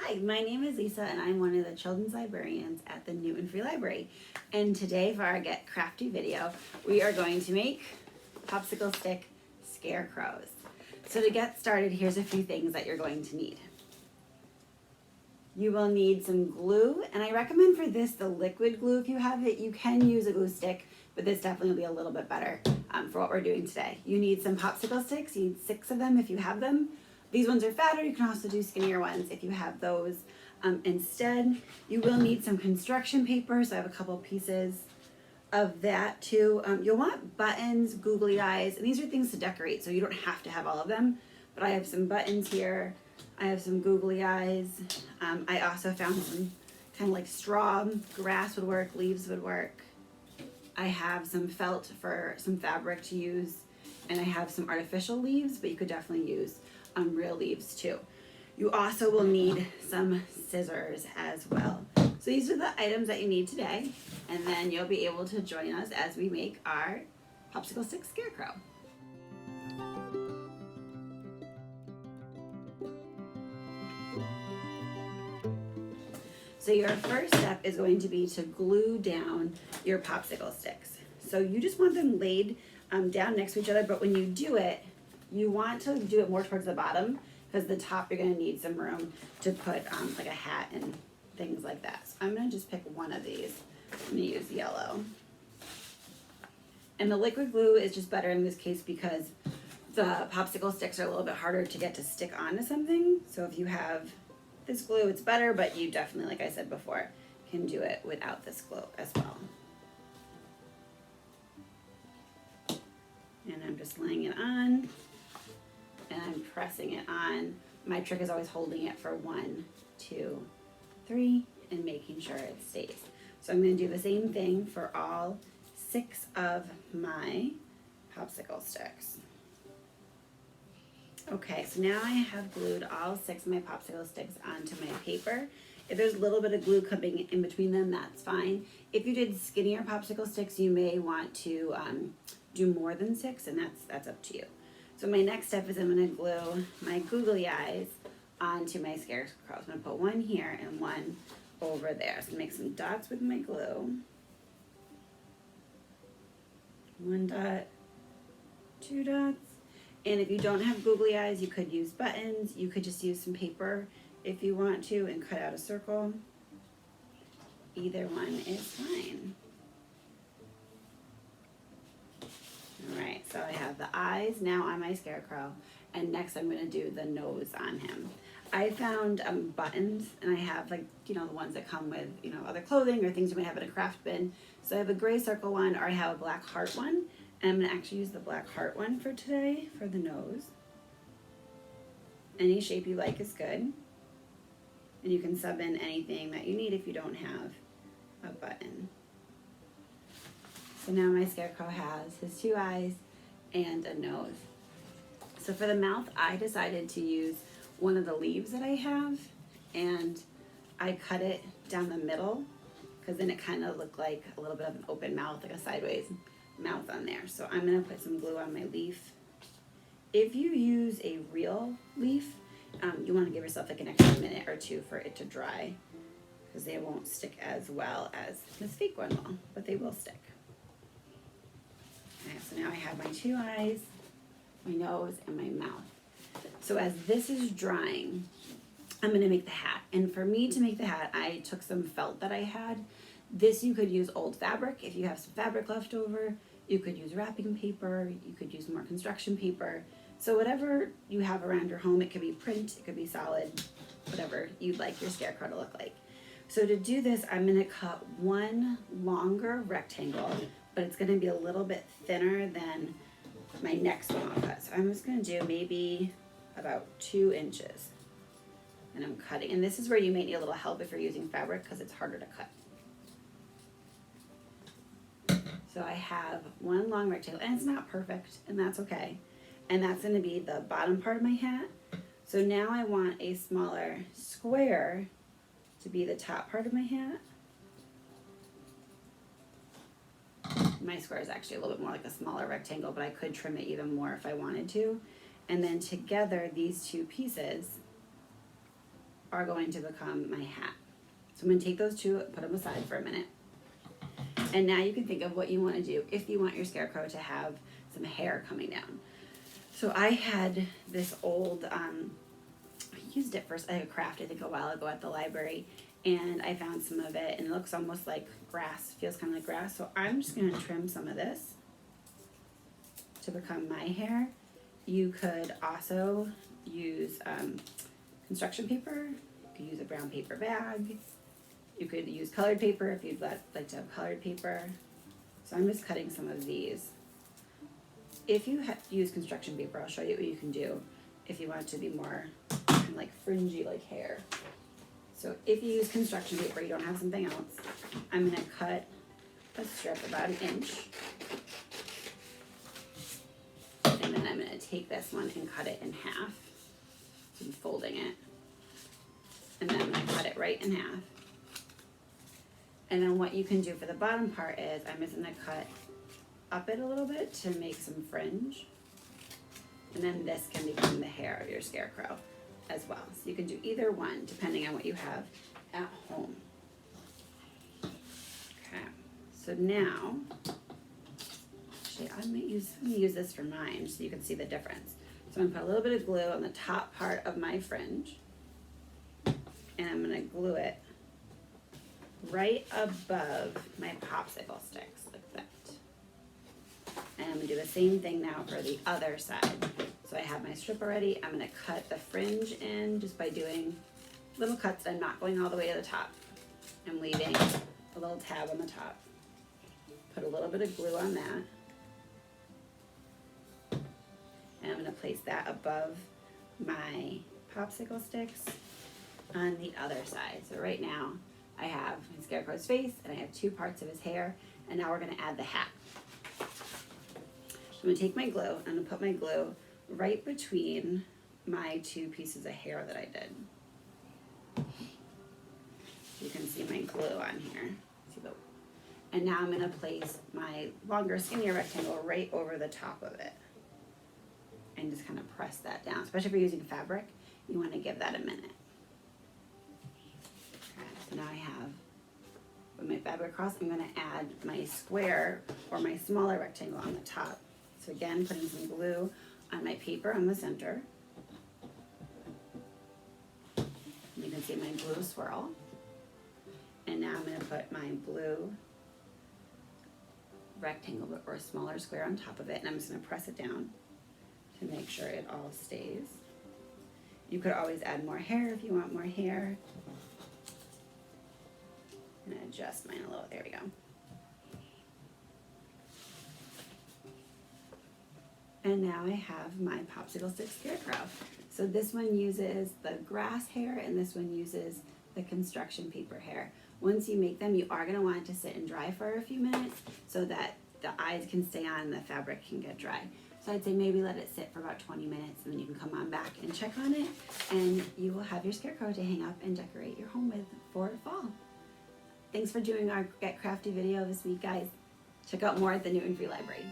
Hi, my name is Lisa and I'm one of the children's librarians at the Newton Free Library. And today for our Get Crafty video, we are going to make popsicle stick scarecrows. So to get started, here's a few things that you're going to need. You will need some glue, and I recommend for this the liquid glue if you have it. You can use a glue stick, but this definitely will be a little bit better for what we're doing today. You need some popsicle sticks. You need 6 of them if you have them. These ones are fatter. You can also do skinnier ones if you have those. Instead, you will need some construction paper. So I have a couple pieces of that too. You'll want buttons, googly eyes, and these are things to decorate, so you don't have to have all of them. But I have some buttons here. I have some googly eyes. I also found some kind of like straw, grass would work, leaves would work. I have some felt for some fabric to use, and I have some artificial leaves, but you could definitely use real leaves too. You also will need some scissors as well. So these are the items that you need today, and then you'll be able to join us as we make our popsicle stick scarecrow. So your first step is going to be to glue down your popsicle sticks. So you just want them laid down next to each other, but when you do it, you want to do it more towards the bottom, because the top you're going to need some room to put like a hat and things like that. So I'm going to just pick one of these. I'm going to use yellow. And the liquid glue is just better in this case because the popsicle sticks are a little bit harder to get to stick onto something. So if you have this glue, it's better, but you definitely, like I said before, can do it without this glue as well. And I'm just laying it on, and I'm pressing it on. My trick is always holding it for 1, 2, 3, and making sure it stays. So I'm going to do the same thing for all 6 of my popsicle sticks. Okay, so now I have glued all 6 of my popsicle sticks onto my paper. If there's a little bit of glue coming in between them, that's fine. If you did skinnier popsicle sticks, you may want to do more than 6, and that's up to you. So my next step is I'm going to glue my googly eyes onto my scarecrow. So I'm going to put one here and one over there. So I'm going to make some dots with my glue. 1 dot, 2 dots. And if you don't have googly eyes, you could use buttons. You could just use some paper if you want to and cut out a circle. Either one is fine. Alright, so I have the eyes now on my scarecrow, and next I'm going to do the nose on him. I found buttons, and I have the ones that come with other clothing or things you might have in a craft bin. So I have a gray circle one, or I have a black heart one, and I'm going to actually use the black heart one for today for the nose. Any shape you like is good, and you can sub in anything that you need if you don't have a button. So now my scarecrow has his 2 eyes and a nose. So for the mouth, I decided to use one of the leaves that I have, and I cut it down the middle because then it kind of looked like a little bit of an open mouth, like a sideways mouth on there. So I'm going to put some glue on my leaf. If you use a real leaf, you want to give yourself like an extra minute or 2 for it to dry, because they won't stick as well as this fake one will, but they will stick. Okay, so now I have my 2 eyes, my nose, and my mouth. So as this is drying, I'm going to make the hat. And for me to make the hat, I took some felt that I had. This you could use old fabric if you have some fabric left over. You could use wrapping paper. You could use more construction paper. So whatever you have around your home, it could be print, it could be solid, whatever you'd like your scarecrow to look like. So to do this, I'm going to cut one longer rectangle, but it's going to be a little bit thinner than my next one I'll cut. So I'm just going to do maybe about 2 inches. And I'm cutting. And this is where you may need a little help if you're using fabric, because it's harder to cut. So I have one long rectangle, and it's not perfect, and that's okay. And that's going to be the bottom part of my hat. So now I want a smaller square to be the top part of my hat. My square is actually a little bit more like a smaller rectangle, but I could trim it even more if I wanted to. And then together, these 2 pieces are going to become my hat. So I'm going to take those two, put them aside for a minute. And now you can think of what you want to do if you want your Scarecrow to have some hair coming down. So I had this old, I used it for a craft I think a while ago at the library, and I found some of it and it looks almost like grass, feels kind of like grass. So I'm just going to trim some of this to become my hair. You could also use construction paper, you could use a brown paper bag, you could use colored paper if you'd like to have colored paper. So I'm just cutting some of these. If you use construction paper, I'll show you what you can do if you want it to be more kind of like fringy like hair. So if you use construction paper, you don't have something else, I'm going to cut a strip about 1 inch. And then I'm going to take this one and cut it in half. So I'm folding it. And then I'm going to cut it right in half. And then what you can do for the bottom part is I'm just going to cut up it a little bit to make some fringe. And then this can become the hair of your Scarecrow as well. So you can do either one depending on what you have at home. Okay, so now, actually I'm gonna use this for mine so you can see the difference. So I'm gonna put a little bit of glue on the top part of my fringe, and I'm gonna glue it right above my popsicle sticks like that. And I'm gonna do the same thing now for the other side. So I have my strip already. I'm gonna cut the fringe in just by doing little cuts. I'm not going all the way to the top. I'm leaving a little tab on the top. Put a little bit of glue on that. And I'm gonna place that above my popsicle sticks on the other side. So right now I have my Scarecrow's face and I have 2 parts of his hair, and now we're gonna add the hat. So I'm gonna take my glue, I'm gonna put my glue right between my 2 pieces of hair that I did. You can see my glue on here. And now I'm gonna place my longer, skinnier rectangle right over the top of it. And just kind of press that down. Especially if you're using fabric, you wanna give that a minute. Okay, so now I have, with my fabric across, I'm gonna add my square or my smaller rectangle on the top. So again, putting some glue on my paper on the center. And you can see my blue swirl. And now I'm gonna put my blue rectangle or smaller square on top of it, and I'm just gonna press it down to make sure it all stays. You could always add more hair if you want more hair. I'm gonna adjust mine a little, there we go. And now I have my popsicle stick Scarecrow. So this one uses the grass hair and this one uses the construction paper hair. Once you make them, you are gonna want it to sit and dry for a few minutes so that the eyes can stay on and the fabric can get dry. So I'd say maybe let it sit for about 20 minutes and then you can come on back and check on it, and you will have your Scarecrow to hang up and decorate your home with for fall. Thanks for doing our Get Crafty video this week, guys. Check out more at the Newton Free Library.